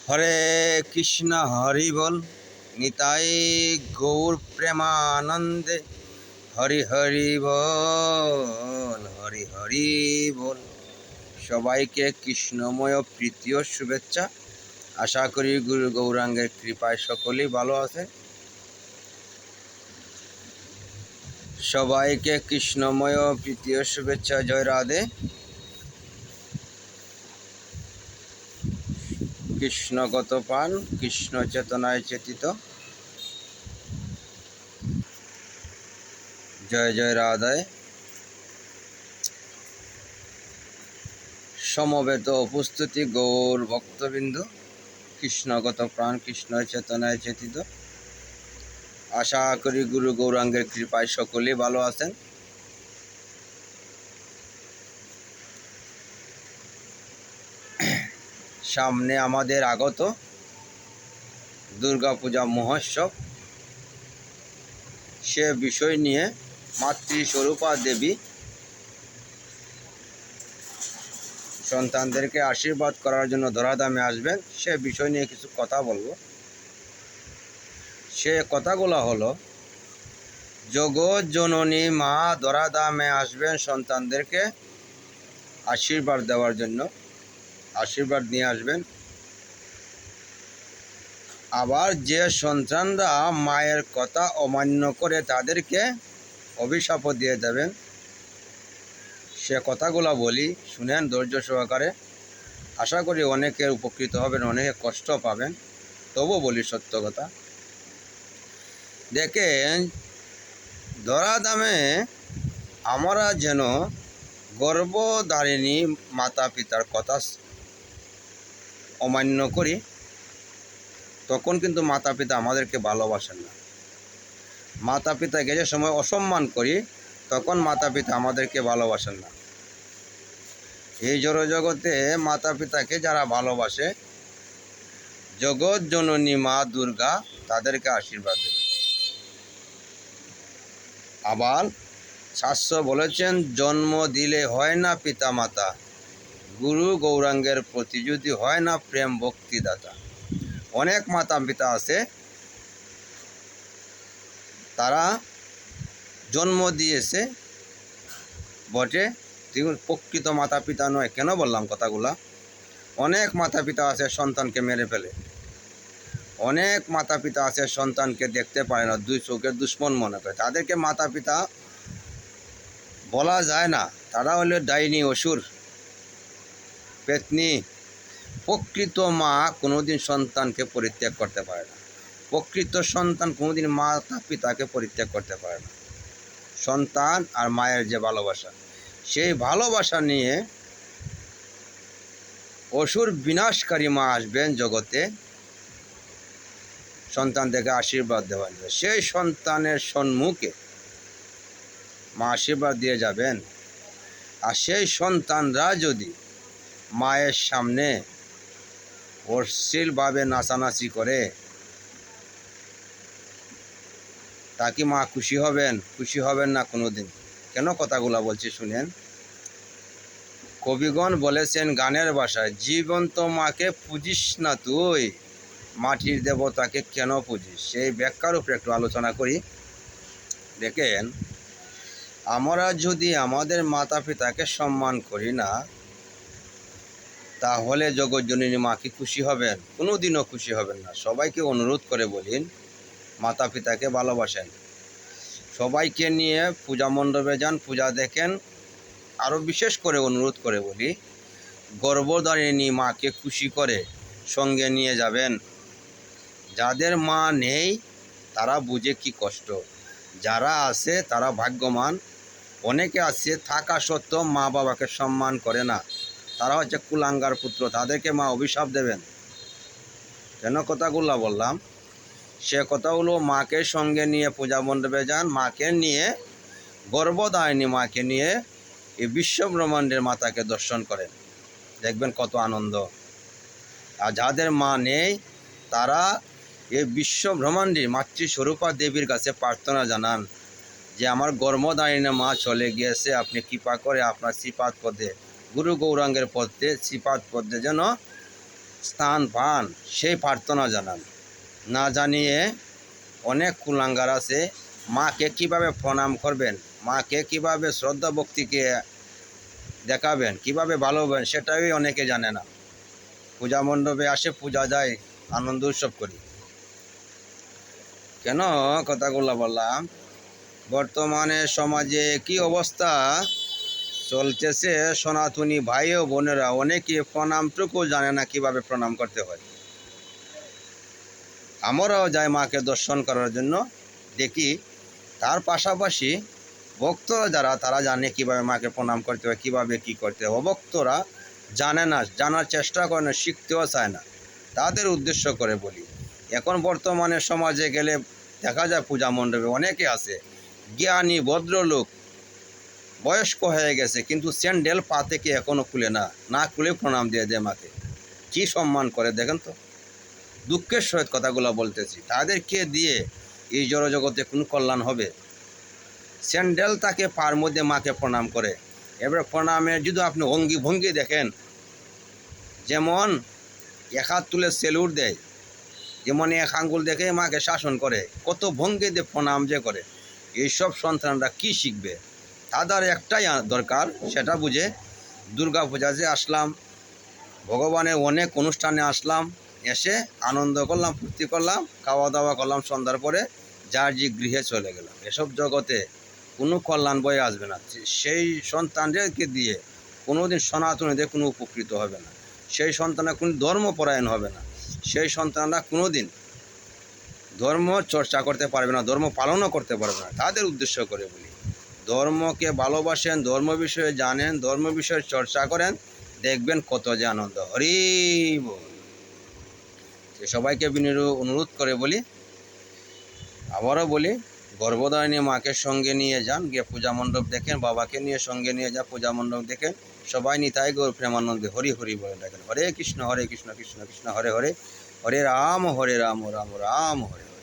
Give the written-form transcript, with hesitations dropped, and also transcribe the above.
হরে কৃষ্ণ হরি বল, নিতাই গৌর প্রেমানন্দে। হরি হরি বল, হরি হরি বল। সবাইকে কৃষ্ণময় প্রীতি ও শুভেচ্ছা। আশা করি গুরু গৌরাঙ্গের কৃপায় সকলেই ভালো আছে। সবাইকে কৃষ্ণময় প্রীতি ও শুভেচ্ছা। জয় রাধে। কৃষ্ণগত প্রাণ, কৃষ্ণ চেতনায় চেতিত। জয় জয় রাধায়। সমবেত উপস্থিতি গৌর ভক্তবৃন্দ, কৃষ্ণগত প্রাণ, কৃষ্ণ চেতনায় চেতিত। আশা করি গুরু গৌরাঙ্গের কৃপায় সকলেই ভালো আছেন। সামনে আমাদের আগত দুর্গাপূজা মহোৎসব, সে বিষয় নিয়ে মাতৃস্বরূপা দেবী সন্তানদেরকে আশীর্বাদ করার জন্য ধরাধামে আসবেন, সে বিষয় নিয়ে কিছু কথা বলবো। সে কথাগুলো হলো, জগৎ জননী মা ধরাধামে আসবেন সন্তানদেরকে আশীর্বাদ দেওয়ার জন্য, আশীর্বাদ নিয়ে আসবেন। আবার যে সন্তানরা মায়ের কথা অমান্য করে তাদেরকে অভিশাপও দিয়ে দেবেন। সে কথাগুলো বলি, শুনেন ধৈর্য সহকারে। আশা করি অনেকে উপকৃত হবেন, অনেকে কষ্ট পাবেন, তবু বলি সত্য কথা। দেখেন, ধরাধামে আমরা যেন গর্ভধারিণী মাতা পিতার কথা অমান্য করি, তখন কিন্তু মাতা পিতা আমাদেরকে ভালোবাসেন না। মাতা পিতাকে যে সময় অসম্মান করি, তখন মাতা পিতা আমাদেরকে ভালোবাসেন না। এই জড়জগতে মাতা পিতাকে যারা ভালোবাসে, জগৎ জননী মা দুর্গা তাদেরকে আশীর্বাদ দেবে। আবার শাস্ত্র বলেছেন, জন্ম দিলে হয় না পিতা মাতা, গুরু গৌরাঙ্গের প্রতি যদি হয় না প্রেম ভক্তিদাতা। অনেক মাতা পিতা আছে, তারা জন্ম দিয়েছে বটে, প্রকৃত মাতা পিতা নয়। কেন বললাম কথাগুলা? অনেক মাতা পিতা আছে সন্তানকে মেরে ফেলে, অনেক মাতা পিতা আছে সন্তানকে দেখতে পারে না, দুই চোখের দুশ্মন মনে করে। তাদেরকে মাতা পিতা বলা যায় না, তারা হলো ডাইনি, অসুর, পেতনি। প্রকৃত মা কোনোদিন সন্তানকে পরিত্যাগ করতে পারে না, প্রকৃত সন্তান কোনোদিন মাতা পিতাকে পরিত্যাগ করতে পারে না। সন্তান আর মায়ের যে ভালোবাসা, সেই ভালোবাসা নিয়ে অসুর বিনাশকারী মা আসবেন জগতে সন্তানদেরকে আশীর্বাদ দেওয়ার জন্য। সেই সন্তানের সম্মুখে মা আশীর্বাদ দিয়ে যাবেন। আর সেই সন্তানরা যদি মায়ের সামনে অশ্লীলভাবে নাচানাচি করে, তা কি মা খুশি হবেন? খুশি হবেন না কোনোদিন। কেন কথাগুলো বলছি শুনেন। কবিগণ বলেছেন গানের ভাষায়, জীবন্ত মাকে পুজিস না তুই, মাটির দেবতাকে কেন পুজিস? সেই ব্যাখ্যার উপরে একটু আলোচনা করি। দেখেন, আমরা যদি আমাদের মাতা পিতাকে সম্মান করি না, তাহলে জগৎজননী মা কি খুশি হবেন? কোনোদিনও খুশি হবেন না। সবাইকে অনুরোধ করে বলিন, মাতা পিতাকে ভালোবাসেন। সবাইকে নিয়ে পূজা মণ্ডপে যান, পূজা দেখেন। আরও বিশেষ করে অনুরোধ করে বলি, গর্ভধারিণী মাকে খুশি করে সঙ্গে নিয়ে যাবেন। যাদের মা নেই তারা বুঝে কি কষ্ট, যারা আছে তারা ভাগ্যবান। অনেকে আছে থাকা সত্ত্বেও মা বাবাকে সম্মান করে না, তারা হচ্ছে কুলাঙ্গার পুত্র, তাদেরকে মা অভিশাপ দেবেন। কেন কথাগুলো বললাম? সে কথাগুলো মাকে সঙ্গে নিয়ে পূজা মণ্ডপে যান, মাকে নিয়ে, গর্ভধারিণী মাকে নিয়ে এই বিশ্বব্রহ্মাণ্ডের মাতাকে দর্শন করেন, দেখবেন কত আনন্দ। আর যাদের মা নেই তারা এই বিশ্বব্রহ্মাণ্ডের মাতৃস্বরূপা দেবীর কাছে প্রার্থনা জানান যে আমার গর্ভধারিণী মা চলে গিয়েছে, আপনি কৃপা করে আপনার শ্রীপাদ পদে, গুরু গৌরাঙ্গের পদে, শ্রীপাদ পদে যেন স্থান পান সেই প্রার্থনা জানান। না জানিয়ে অনেক কুলাঙ্গার আছে, মাকে কিভাবে প্রণাম করবেন, মাকে কিভাবে শ্রদ্ধা ভক্তিকে দেখাবেন, কিভাবে ভালোবাসবেন সেটাই অনেকে জানে না। পূজা মণ্ডপে আসে, পূজা যায়, আনন্দ উৎসব করি। কেন কথাগুলো বললাম, বর্তমানে সমাজে কি অবস্থা চলতেছে, সনাতনী ভাই ও বোনেরা অনেকে প্রণামটুকু জানে না কিভাবে প্রণাম করতে হয়। আমরাও যাই মাকে দর্শন করার জন্য, দেখি তার পাশাপাশি ভক্তরা যারা তারা জানে কিভাবে মাকে প্রণাম করতে হয়, কিভাবে কি করতে হয়। অভক্তরা জানে না, জানার চেষ্টা করে না, শিখতেও চায় না। তাদের উদ্দেশ্য করে বলি, এখন বর্তমানে সমাজে গেলে দেখা যায় পূজা মণ্ডপে অনেকে আছে জ্ঞানী ভদ্রলোক, বয়স্ক হয়ে গেছে, কিন্তু স্যান্ডেল পা থেকে এখনও খুলে না, না খুলে প্রণাম দিয়ে দেয় মাকে। কী সম্মান করে দেখেন তো। দুঃখের সহিত কথাগুলো বলতেছি, তাদেরকে দিয়ে এই জড়জগতে কোনো কল্যাণ হবে? স্যান্ডেল তাকে পার মধ্যে মাকে প্রণাম করে। এবার প্রণামের যদি আপনি অঙ্গি ভঙ্গি দেখেন, যেমন এক হাত তুলে সেলুট দেয়, যেমন এক আঙ্গুল দেখে মাকে শাসন করে, কত ভঙ্গি দিয়ে প্রণাম যে করে, এইসব সন্তানরা কি শিখবে? তাদের একটাই দরকার, সেটা বুঝে দুর্গা পূজাতে আসলাম, ভগবানের অনেক অনুষ্ঠানে আসলাম, এসে আনন্দ করলাম, ফুর্তি করলাম, খাওয়া দাওয়া করলাম, সন্ধ্যার পরে যার যে গৃহে চলে গেলাম। এসব জগতে কোনো কল্যাণ বয়ে আসবে না। সেই সন্তানদেরকে দিয়ে কোনোদিন সনাতনীদের কোনো উপকৃত হবে না, সেই সন্তানরা কোনো ধর্মপরায়ণ হবে না, সেই সন্তানরা কোনো দিন ধর্ম চর্চা করতে পারবে না, ধর্ম পালনও করতে পারবে না। তাদের উদ্দেশ্য করে বলি, ধর্মকে ভালোবাসেন, ধর্ম বিষয়ে জানেন, ধর্ম বিষয়ে চর্চা করেন, দেখবেন কত যে আনন্দ। হরি বল। সবাইকে বিনীত অনুরোধ করে বলি, আবারও বলি, গর্ভধারিণী মাকে সঙ্গে নিয়ে যান, গিয়ে পূজা মণ্ডপ দেখেন, বাবাকে নিয়ে সঙ্গে নিয়ে যান, পূজা মণ্ডপ দেখেন, সবাই নিতাই গৌর প্রেমানন্দে হরি হরি বলে ডাকেন। হরে কৃষ্ণ কৃষ্ণ কৃষ্ণ হরে হরে, হরে রাম রাম রাম হরে হরে।